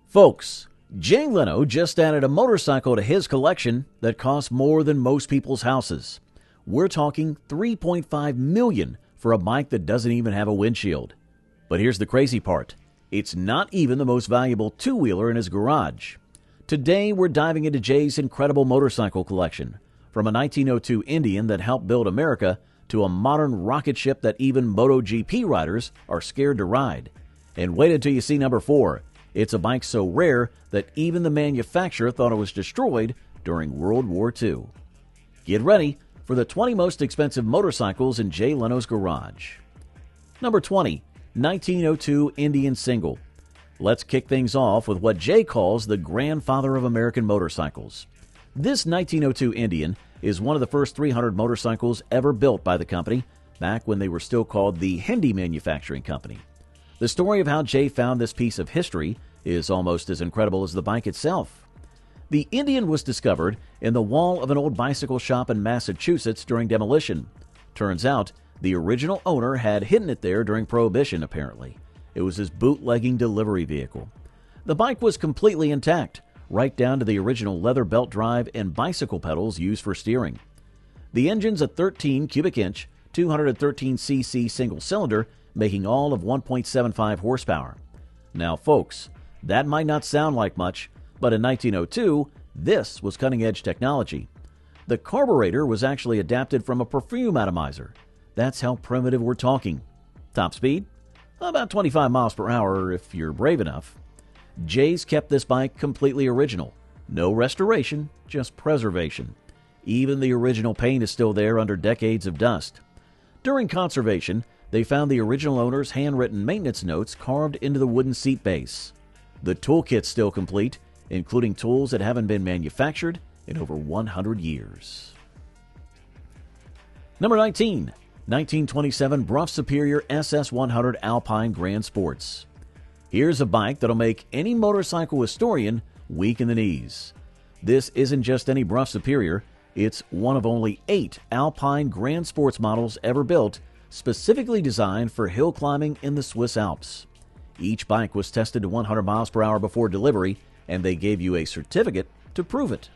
Folks, Jay Leno just added a motorcycle to his collection that costs more than most people's houses. We're talking $3.5 million for a bike that doesn't even have a windshield. But here's the crazy part. It's not even the most valuable two-wheeler in his garage. Today, we're diving into Jay's incredible motorcycle collection, from a 1902 Indian that helped build America to a modern rocket ship that even MotoGP riders are scared to ride. And wait until you see number 4. It's a bike so rare that even the manufacturer thought it was destroyed during World War II. Get ready for the 20 most expensive motorcycles in Jay Leno's garage. Number 20, 1902 Indian Single. Let's kick things off with what Jay calls the grandfather of American motorcycles. This 1902 Indian is one of the first 300 motorcycles ever built by the company, back when they were still called the Hindi Manufacturing Company. The story of how Jay found this piece of history is almost as incredible as the bike itself. The Indian was discovered in the wall of an old bicycle shop in Massachusetts during demolition. Turns out, the original owner had hidden it there during Prohibition, apparently. It was his bootlegging delivery vehicle. The bike was completely intact, right down to the original leather belt drive and bicycle pedals used for steering. The engine's a 13 cubic inch, 213cc single cylinder, making all of 1.75 horsepower. Now, folks, that might not sound like much, but in 1902, this was cutting-edge technology. The carburetor was actually adapted from a perfume atomizer. That's how primitive we're talking. Top speed? About 25 miles per hour if you're brave enough. Jay's kept this bike completely original. No restoration, just preservation. Even the original paint is still there under decades of dust. During conservation, they found the original owner's handwritten maintenance notes carved into the wooden seat base. The toolkit's still complete, including tools that haven't been manufactured in over 100 years. Number 19, 1927 Brough Superior SS100 Alpine Grand Sports. Here's a bike that'll make any motorcycle historian weak in the knees. This isn't just any Brough Superior, it's one of only 8 Alpine Grand Sports models ever built, specifically designed for hill climbing in the Swiss Alps. Each bike was tested to 100 miles per hour before delivery, and they gave you a certificate to prove it.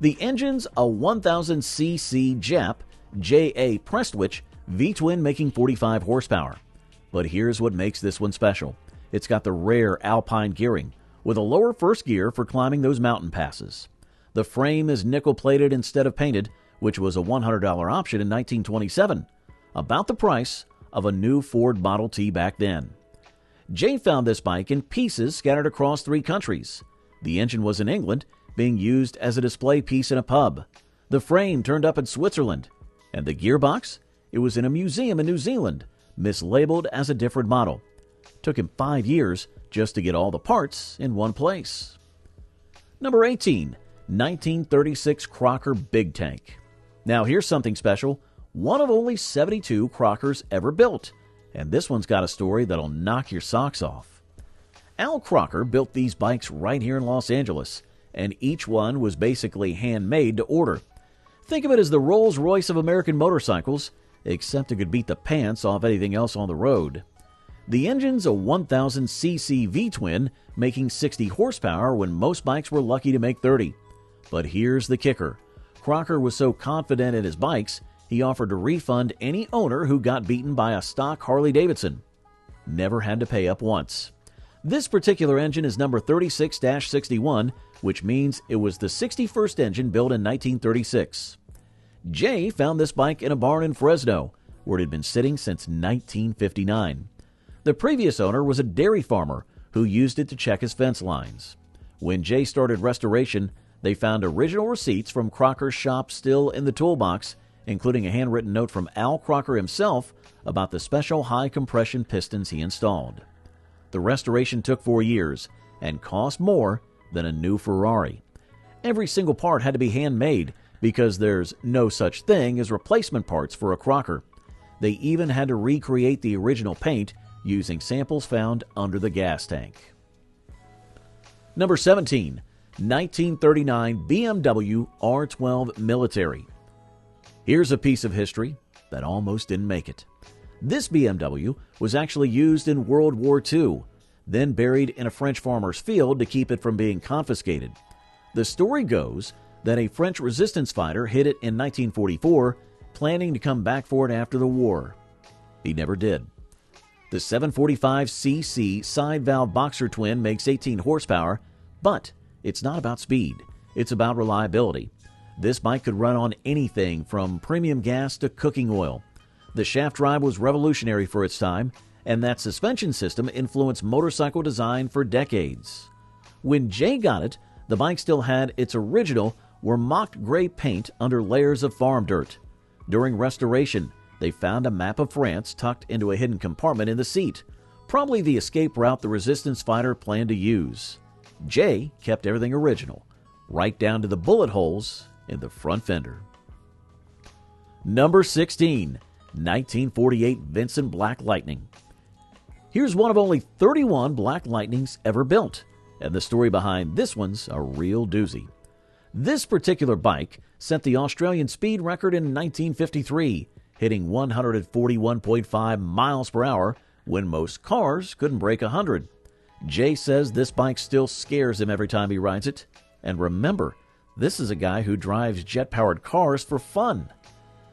The engine's a 1000cc Jap JA Prestwich V-twin making 45 horsepower. But here's what makes this one special. It's got the rare Alpine gearing, with a lower first gear for climbing those mountain passes. The frame is nickel-plated instead of painted, which was a $100 option in 1927, about the price of a new Ford Model T back then. Jay found this bike in pieces scattered across 3 countries. The engine was in England, being used as a display piece in a pub. The frame turned up in Switzerland. And the gearbox? It was in a museum in New Zealand, mislabeled as a different model. Took him 5 years just to get all the parts in one place. Number 18, 1936 Crocker Big Tank. Now here's something special. One of only 72 Crockers ever built. And this one's got a story that'll knock your socks off. Al Crocker built these bikes right here in Los Angeles, and each one was basically handmade to order. Think of it as the Rolls-Royce of American motorcycles, except it could beat the pants off anything else on the road. The engine's a 1000cc V-twin, making 60 horsepower when most bikes were lucky to make 30. But here's the kicker. Crocker was so confident in his bikes, he offered to refund any owner who got beaten by a stock Harley-Davidson. Never had to pay up once. This particular engine is number 36-61, which means it was the 61st engine built in 1936. Jay found this bike in a barn in Fresno, where it had been sitting since 1959. The previous owner was a dairy farmer who used it to check his fence lines. When Jay started restoration, they found original receipts from Crocker's shop still in the toolbox, including a handwritten note from Al Crocker himself about the special high-compression pistons he installed. The restoration took 4 years and cost more than a new Ferrari. Every single part had to be handmade because there's no such thing as replacement parts for a Crocker. They even had to recreate the original paint using samples found under the gas tank. Number 17, 1939 BMW R12 Military. Here's a piece of history that almost didn't make it. This BMW was actually used in World War II. then buried in a French farmer's field to keep it from being confiscated. The story goes that a French resistance fighter hid it in 1944, planning to come back for it after the war. He never did. The 745cc side valve boxer twin makes 18 horsepower, but it's not about speed. It's about reliability. This bike could run on anything from premium gas to cooking oil. The shaft drive was revolutionary for its time, and that suspension system influenced motorcycle design for decades. When Jay got it, the bike still had its original or mocked gray paint under layers of farm dirt. During restoration, they found a map of France tucked into a hidden compartment in the seat, probably the escape route the resistance fighter planned to use. Jay kept everything original, right down to the bullet holes in the front fender. Number 16, 1948 Vincent Black Lightning. Here's one of only 31 Black Lightnings ever built, and the story behind this one's a real doozy. This particular bike set the Australian speed record in 1953, hitting 141.5 miles per hour when most cars couldn't break 100. Jay says this bike still scares him every time he rides it. And remember, this is a guy who drives jet-powered cars for fun.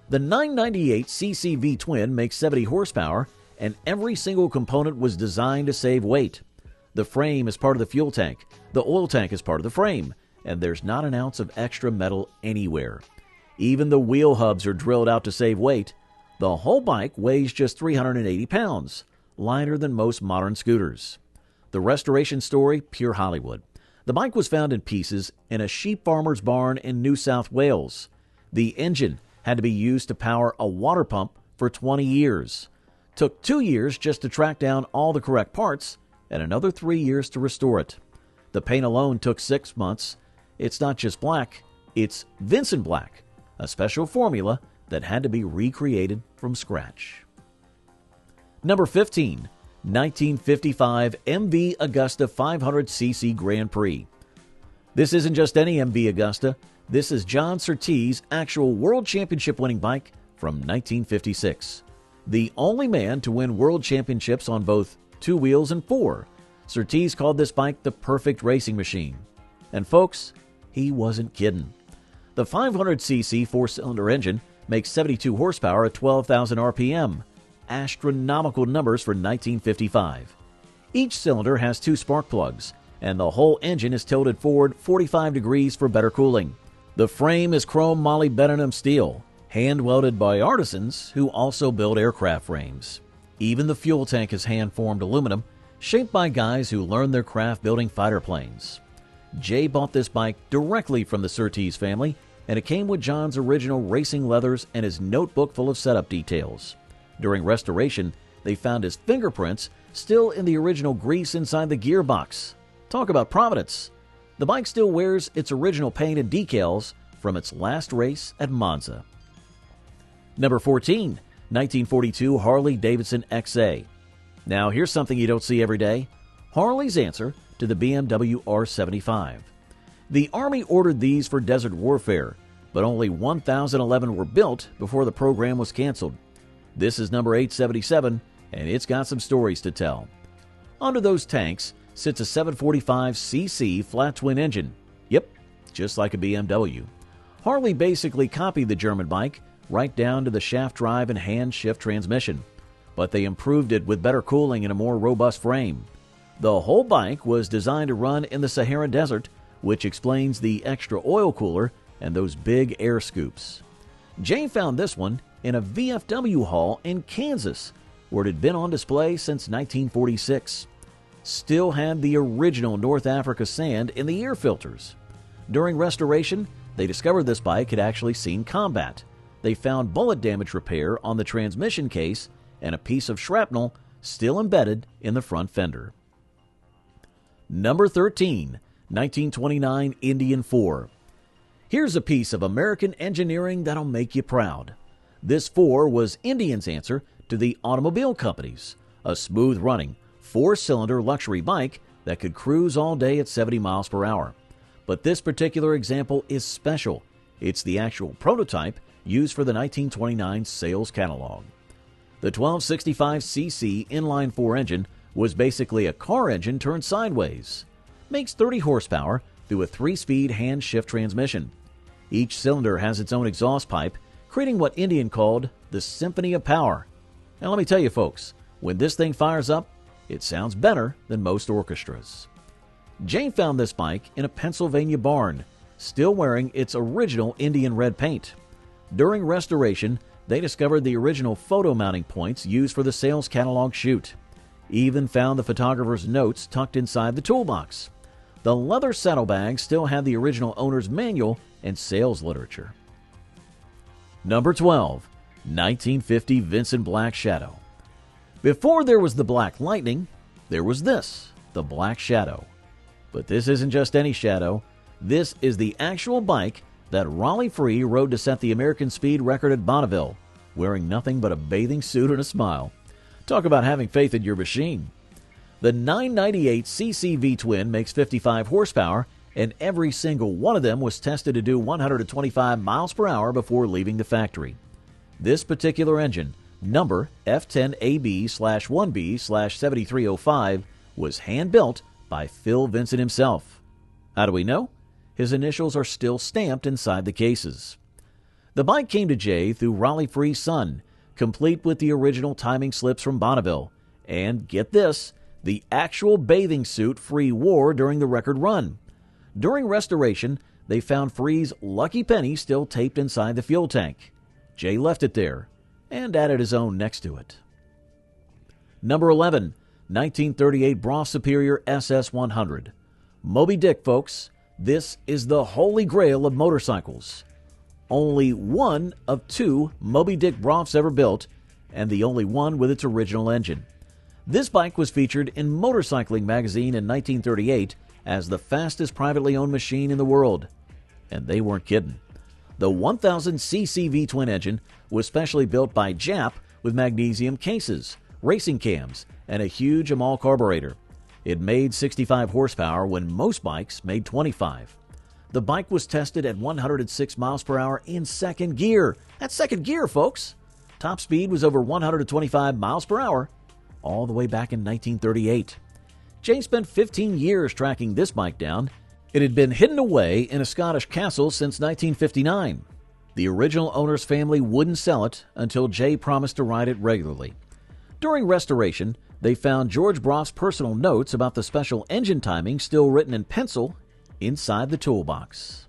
The 998cc V-twin makes 70 horsepower, and every single component was designed to save weight. The frame is part of the fuel tank, the oil tank is part of the frame, and there's not an ounce of extra metal anywhere. Even the wheel hubs are drilled out to save weight. The whole bike weighs just 380 pounds, lighter than most modern scooters. The restoration story, pure Hollywood. The bike was found in pieces in a sheep farmer's barn in New South Wales. The engine had to be used to power a water pump for 20 years. Took 2 years just to track down all the correct parts, and another 3 years to restore it. The paint alone took 6 months. It's not just black, it's Vincent Black, a special formula that had to be recreated from scratch. Number 15, 1955 MV Augusta 500cc Grand Prix. This isn't just any MV Augusta. This is John Surtees' actual World Championship winning bike from 1956. The only man to win World Championships on both 2 wheels and 4. Surtees called this bike the perfect racing machine. And folks, he wasn't kidding. The 500cc 4-cylinder engine makes 72 horsepower at 12,000 RPM. Astronomical numbers for 1955. Each cylinder has 2 spark plugs, and the whole engine is tilted forward 45 degrees for better cooling. The frame is chrome molybdenum steel, hand-welded by artisans who also build aircraft frames. Even the fuel tank is hand-formed aluminum, shaped by guys who learned their craft building fighter planes. Jay bought this bike directly from the Surtees family, and it came with John's original racing leathers and his notebook full of setup details. During restoration, they found his fingerprints still in the original grease inside the gearbox. Talk about providence. The bike still wears its original paint and decals from its last race at Monza. Number 14, 1942 Harley-Davidson XA. Now here's something you don't see every day. Harley's answer to the BMW R75. The Army ordered these for desert warfare, but only 1,011 were built before the program was canceled. This is number 877, and it's got some stories to tell. Under those tanks sits a 745cc flat twin engine. Yep, just like a BMW. Harley basically copied the German bike right down to the shaft drive and hand shift transmission, but they improved it with better cooling and a more robust frame. The whole bike was designed to run in the Sahara Desert, which explains the extra oil cooler and those big air scoops. Jay found this one in a VFW hall in Kansas, where it had been on display since 1946. Still had the original North Africa sand in the air filters. During restoration, they discovered this bike had actually seen combat. They found bullet damage repair on the transmission case and a piece of shrapnel still embedded in the front fender. Number 13, 1929 Indian 4. Here's a piece of American engineering that'll make you proud. This 4 was Indian's answer to the automobile companies, a smooth-running, 4-cylinder luxury bike that could cruise all day at 70 miles per hour. But this particular example is special. It's the actual prototype used for the 1929 sales catalog. The 1265cc inline 4 engine was basically a car engine turned sideways. Makes 30 horsepower through a 3-speed hand-shift transmission. Each cylinder has its own exhaust pipe, creating what Indian called the Symphony of Power. Now let me tell you folks, when this thing fires up, it sounds better than most orchestras. Jay found this bike in a Pennsylvania barn, still wearing its original Indian red paint. During restoration, they discovered the original photo mounting points used for the sales catalog shoot. Even found the photographer's notes tucked inside the toolbox. The leather saddlebag still had the original owner's manual and sales literature. Number 12. 1950 Vincent Black Shadow. Before there was the Black Lightning, there was this, the Black Shadow. But this isn't just any shadow. This is the actual bike that Raleigh Free rode to set the American speed record at Bonneville, wearing nothing but a bathing suit and a smile. Talk about having faith in your machine. The 998cc V-twin makes 55 horsepower, and every single one of them was tested to do 125 miles per hour before leaving the factory. This particular engine, number F10AB/1B/7305, was hand-built by Phil Vincent himself. How do we know? His initials are still stamped inside the cases. The bike came to Jay through Raleigh Free's son, complete with the original timing slips from Bonneville, and, get this, the actual bathing suit Free wore during the record run. During restoration, they found Free's lucky penny still taped inside the fuel tank. Jay left it there and added his own next to it. Number 11. 1938 Brough Superior SS100. Moby Dick, folks. This is the holy grail of motorcycles. Only one of 2 Moby Dick Broughs ever built, and the only one with its original engine. This bike was featured in Motorcycling magazine in 1938 as the fastest privately owned machine in the world. And they weren't kidding. The 1000cc V-twin engine was specially built by Jap with magnesium cases, racing cams, and a huge Amal carburetor. It made 65 horsepower when most bikes made 25. The bike was tested at 106 miles per hour in second gear. That's second gear, folks. Top speed was over 125 miles per hour, all the way back in 1938. Jay spent 15 years tracking this bike down. It had been hidden away in a Scottish castle since 1959. The original owner's family wouldn't sell it until Jay promised to ride it regularly. During restoration, they found George Brough's personal notes about the special engine timing still written in pencil inside the toolbox.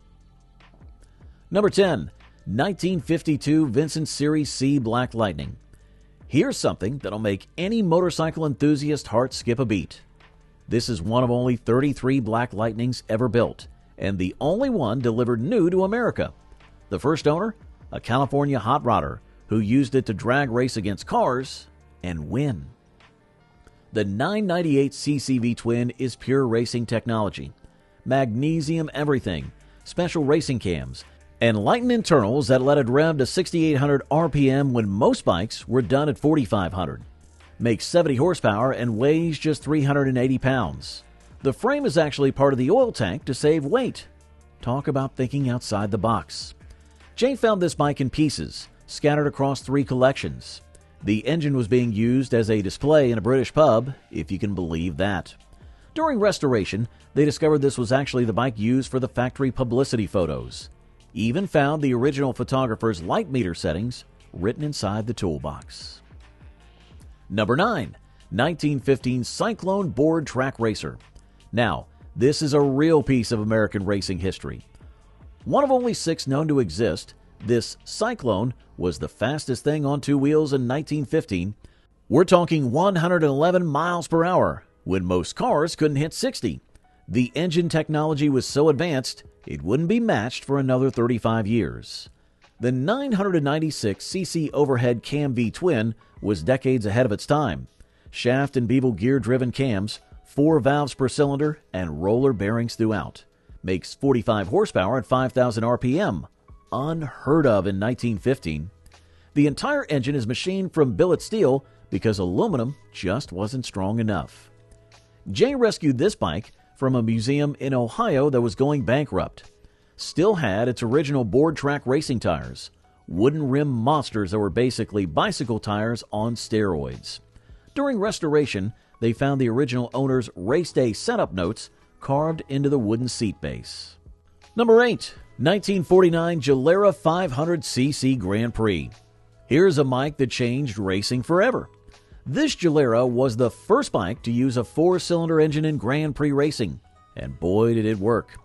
Number 10. 1952 Vincent Series C Black Lightning. Here's something that'll make any motorcycle enthusiast heart skip a beat. This is one of only 33 Black Lightnings ever built, and the only one delivered new to America. The first owner, a California hot rodder who used it to drag race against cars and win. The 998cc V-twin is pure racing technology. Magnesium everything, special racing cams, and lightened internals that let it rev to 6,800 RPM when most bikes were done at 4,500. Makes 70 horsepower and weighs just 380 pounds. The frame is actually part of the oil tank to save weight. Talk about thinking outside the box. Jay found this bike in pieces, scattered across 3 collections. The engine was being used as a display in a British pub, if you can believe that. During restoration, they discovered this was actually the bike used for the factory publicity photos. Even found the original photographer's light meter settings written inside the toolbox. Number 9. 1915 Cyclone Board Track Racer. Now, this is a real piece of American racing history. One of only 6 known to exist, this Cyclone was the fastest thing on 2 wheels in 1915. We're talking 111 miles per hour, when most cars couldn't hit 60. The engine technology was so advanced, it wouldn't be matched for another 35 years. The 996cc overhead cam V-twin was decades ahead of its time. Shaft and bevel gear-driven cams, 4 valves per cylinder, and roller bearings throughout. Makes 45 horsepower at 5,000 RPM. Unheard of in 1915. The entire engine is machined from billet steel because aluminum just wasn't strong enough. Jay rescued this bike from a museum in Ohio that was going bankrupt. Still had its original board track racing tires, wooden rim monsters that were basically bicycle tires on steroids. During restoration, they found the original owner's race day setup notes carved into the wooden seat base. Number 8. 1949 Gilera 500cc Grand Prix. Here's a bike that changed racing forever. This Gilera was the first bike to use a 4-cylinder engine in Grand Prix racing, and boy did it work.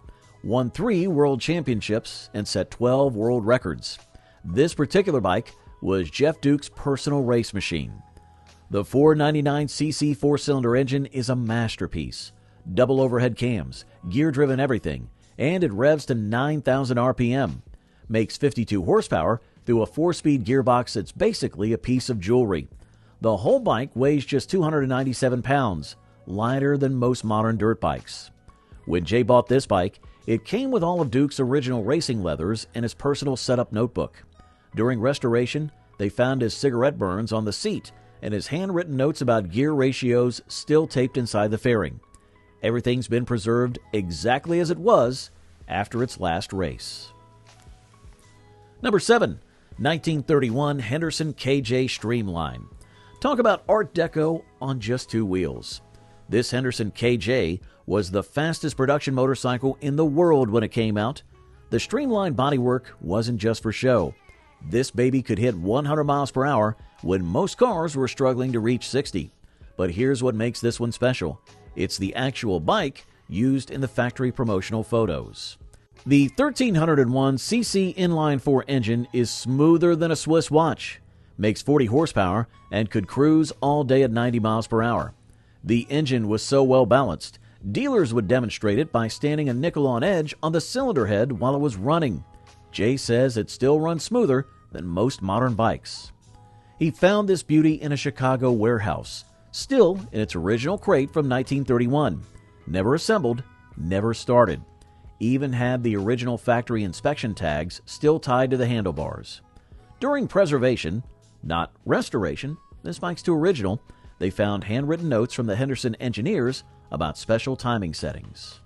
Won 3 world championships and set 12 world records. This particular bike was Jeff Duke's personal race machine. The 499cc 4-cylinder engine is a masterpiece. Double overhead cams, gear-driven everything, and it revs to 9,000 RPM. Makes 52 horsepower through a 4-speed gearbox that's basically a piece of jewelry. The whole bike weighs just 297 pounds, lighter than most modern dirt bikes. When Jay bought this bike, it came with all of Duke's original racing leathers and his personal setup notebook. During restoration, they found his cigarette burns on the seat and his handwritten notes about gear ratios still taped inside the fairing. Everything's been preserved exactly as it was after its last race. Number 7. 1931 Henderson KJ Streamline. Talk about Art Deco on just 2 wheels. This Henderson KJ was the fastest production motorcycle in the world when it came out. The streamlined bodywork wasn't just for show. This baby could hit 100 miles per hour when most cars were struggling to reach 60. But here's what makes this one special. It's the actual bike used in the factory promotional photos. The 1301cc inline-4 engine is smoother than a Swiss watch, makes 40 horsepower, and could cruise all day at 90 miles per hour. The engine was so well balanced, dealers would demonstrate it by standing a nickel on edge on the cylinder head while it was running. Jay says it still runs smoother than most modern bikes. He found this beauty in a Chicago warehouse, still in its original crate from 1931. Never assembled, never started. Even had the original factory inspection tags still tied to the handlebars. During preservation, not restoration, this bike's too original, they found handwritten notes from the Henderson engineers about special timing settings.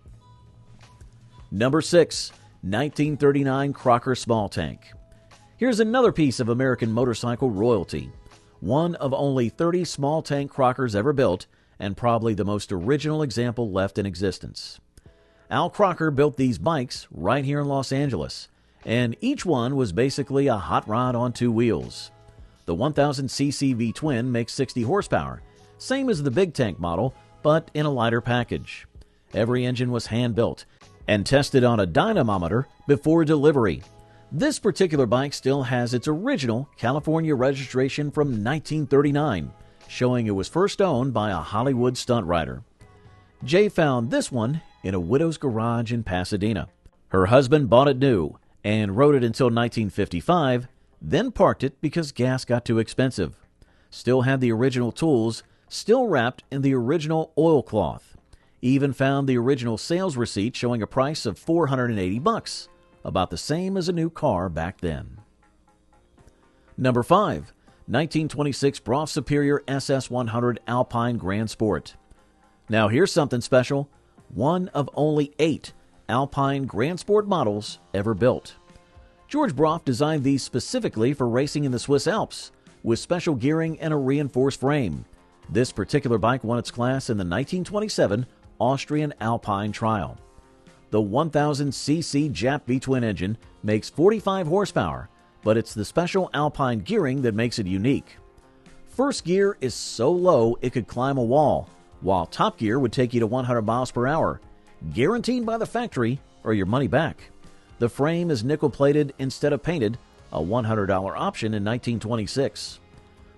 Number 6. 1939 Crocker Small Tank. Here's another piece of American motorcycle royalty. One of only 30 small tank Crockers ever built, and probably the most original example left in existence. Al Crocker built these bikes right here in Los Angeles, and each one was basically a hot rod on 2 wheels. The 1000cc V-twin makes 60 horsepower, same as the big tank model, but in a lighter package. Every engine was hand-built and tested on a dynamometer before delivery. This particular bike still has its original California registration from 1939, showing it was first owned by a Hollywood stunt rider. Jay found this one in a widow's garage in Pasadena. Her husband bought it new and rode it until 1955, then parked it because gas got too expensive. Still had the original tools, still wrapped in the original oilcloth. Even found the original sales receipt showing a price of $480, about the same as a new car back then. Number 5. 1926 Brough Superior SS100 Alpine Grand Sport. Now here's something special. One of only 8 Alpine Grand Sport models ever built. George Brough designed these specifically for racing in the Swiss Alps, with special gearing and a reinforced frame. This particular bike won its class in the 1927 Austrian Alpine Trial. The 1000cc Jap V-twin engine makes 45 horsepower, but it's the special Alpine gearing that makes it unique. First gear is so low it could climb a wall, while top gear would take you to 100 miles per hour, guaranteed by the factory or your money back. The frame is nickel-plated instead of painted, a $100 option in 1926.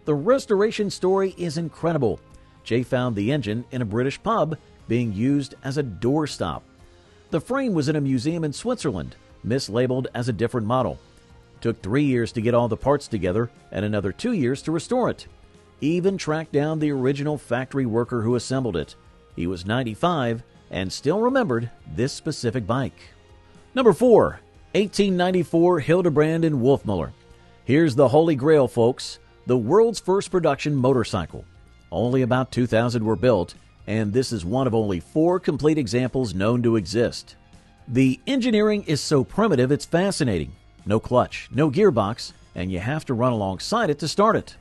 The restoration story is incredible. Jay found the engine in a British pub being used as a doorstop. The frame was in a museum in Switzerland, mislabeled as a different model. Took 3 years to get all the parts together and another 2 years to restore it. Even tracked down the original factory worker who assembled it. He was 95 and still remembered this specific bike. Number 4. 1894 Hilderbrand Wolfmuller. Here's the holy grail, folks. The world's first production motorcycle. Only about 2,000 were built, and this is one of only 4 complete examples known to exist. The engineering is so primitive it's fascinating. No clutch, no gearbox, and you have to run alongside it to start it.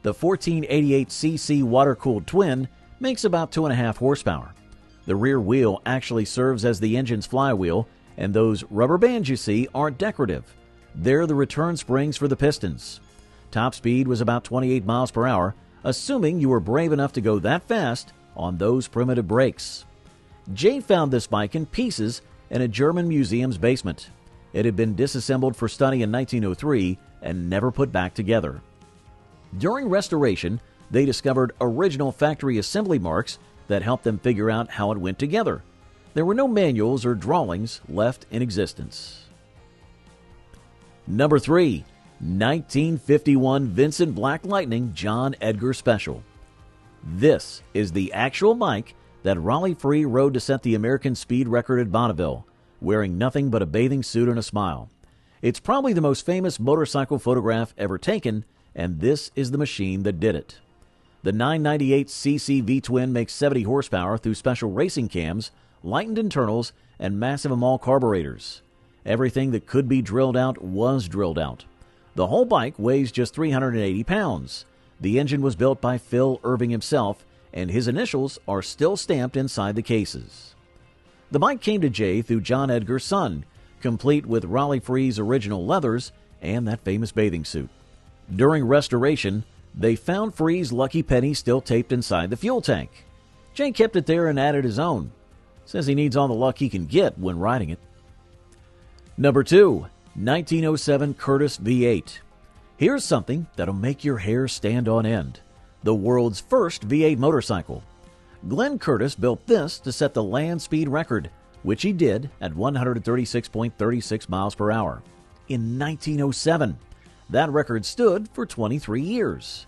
The 1488cc water-cooled twin makes about 2.5 horsepower. The rear wheel actually serves as the engine's flywheel, and those rubber bands you see aren't decorative. They're the return springs for the pistons. Top speed was about 28 miles per hour, assuming you were brave enough to go that fast on those primitive brakes. Jay found this bike in pieces in a German museum's basement. It had been disassembled for study in 1903 and never put back together. During restoration, they discovered original factory assembly marks that helped them figure out how it went together. There were no manuals or drawings left in existence. Number 3. 1951 Vincent Black Lightning John Edgar Special. This is the actual bike that Raleigh Free rode to set the American speed record at Bonneville, wearing nothing but a bathing suit and a smile. It's probably the most famous motorcycle photograph ever taken, and this is the machine that did it. The 998cc V-twin makes 70 horsepower through special racing cams, lightened internals, and massive Amal carburetors. Everything that could be drilled out was drilled out. The whole bike weighs just 380 pounds. The engine was built by Phil Irving himself, and his initials are still stamped inside the cases. The bike came to Jay through John Edgar's son, complete with Raleigh Free's original leathers and that famous bathing suit. During restoration, they found Free's lucky penny still taped inside the fuel tank. Jay kept it there and added his own. Says he needs all the luck he can get when riding it. Number 2. 1907 Curtis V8. Here's something that'll make your hair stand on end. The world's first V8 motorcycle. Glenn Curtis built this to set the land speed record, which he did at 136.36 miles per hour. In 1907, that record stood for 23 years.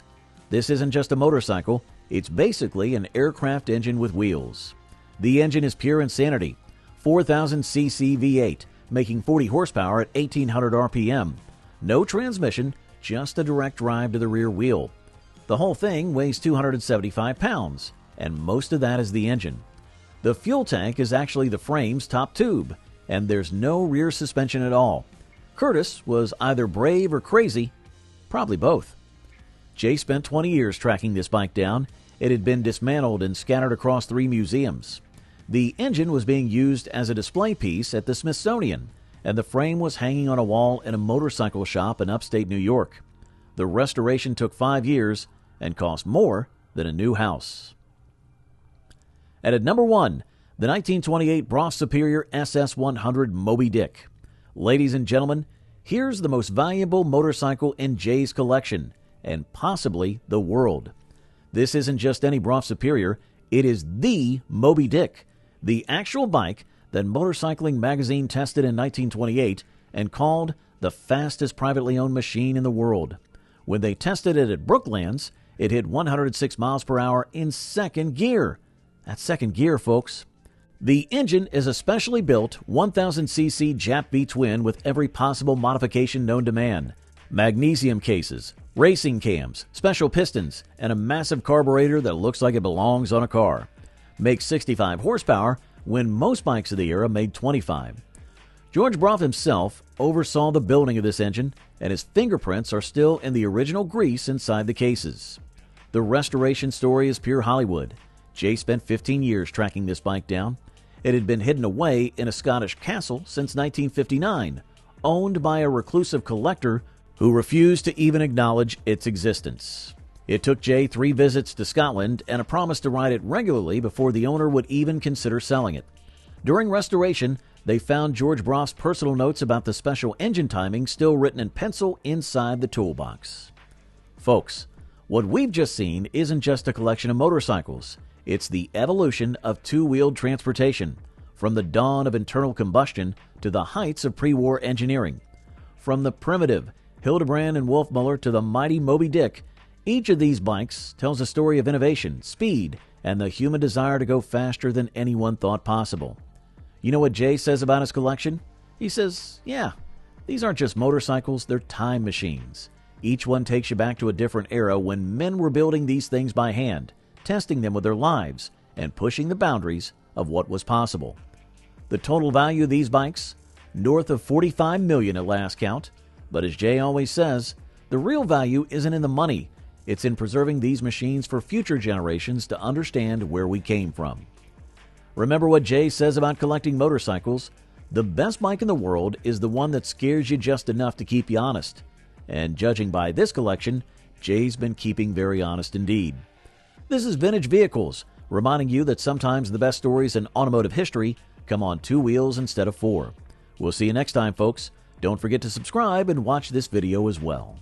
This isn't just a motorcycle, it's basically an aircraft engine with wheels. The engine is pure insanity. 4,000cc V8, making 40 horsepower at 1,800 RPM. No transmission, just a direct drive to the rear wheel. The whole thing weighs 275 pounds, and most of that is the engine. The fuel tank is actually the frame's top tube, and there's no rear suspension at all. Curtis was either brave or crazy, probably both. Jay spent 20 years tracking this bike down. It had been dismantled and scattered across 3 museums. The engine was being used as a display piece at the Smithsonian, and the frame was hanging on a wall in a motorcycle shop in upstate New York. The restoration took 5 years and cost more than a new house. And at number 1, the 1928 Brough Superior SS100 Moby Dick. Ladies and gentlemen, here's the most valuable motorcycle in Jay's collection, and possibly the world. This isn't just any Brough Superior, it is the Moby Dick, the actual bike that Motorcycling magazine tested in 1928 and called the fastest privately owned machine in the world. When they tested it at Brooklands, it hit 106 miles per hour in second gear. That's second gear, folks. The engine is a specially built 1,000cc Jap V-twin with every possible modification known to man. Magnesium cases, racing cams, special pistons, and a massive carburetor that looks like it belongs on a car. Makes 65 horsepower when most bikes of the era made 25. George Brough himself oversaw the building of this engine, and his fingerprints are still in the original grease inside the cases. The restoration story is pure Hollywood. Jay spent 15 years tracking this bike down. It had been hidden away in a Scottish castle since 1959, owned by a reclusive collector who refused to even acknowledge its existence. It took Jay 3 visits to Scotland and a promise to ride it regularly before the owner would even consider selling it. During restoration, they found George Brough's personal notes about the special engine timing still written in pencil inside the toolbox. Folks, what we've just seen isn't just a collection of motorcycles. It's the evolution of two-wheeled transportation, from the dawn of internal combustion to the heights of pre-war engineering. From the primitive Hilderbrand and Wolfmuller to the mighty Moby Dick, each of these bikes tells a story of innovation, speed, and the human desire to go faster than anyone thought possible. You know what Jay says about his collection? He says, yeah, these aren't just motorcycles, they're time machines. Each one takes you back to a different era when men were building these things by hand, testing them with their lives, and pushing the boundaries of what was possible. The total value of these bikes? North of $45 million at last count. But as Jay always says, the real value isn't in the money, It's in preserving these machines for future generations to understand where we came from. Remember what Jay says about collecting motorcycles? The best bike in the world is the one that scares you just enough to keep you honest. And judging by this collection, Jay's been keeping very honest indeed. This is Vintage Vehicles, reminding you that sometimes the best stories in automotive history come on 2 wheels instead of 4. We'll see you next time, folks. Don't forget to subscribe and watch this video as well.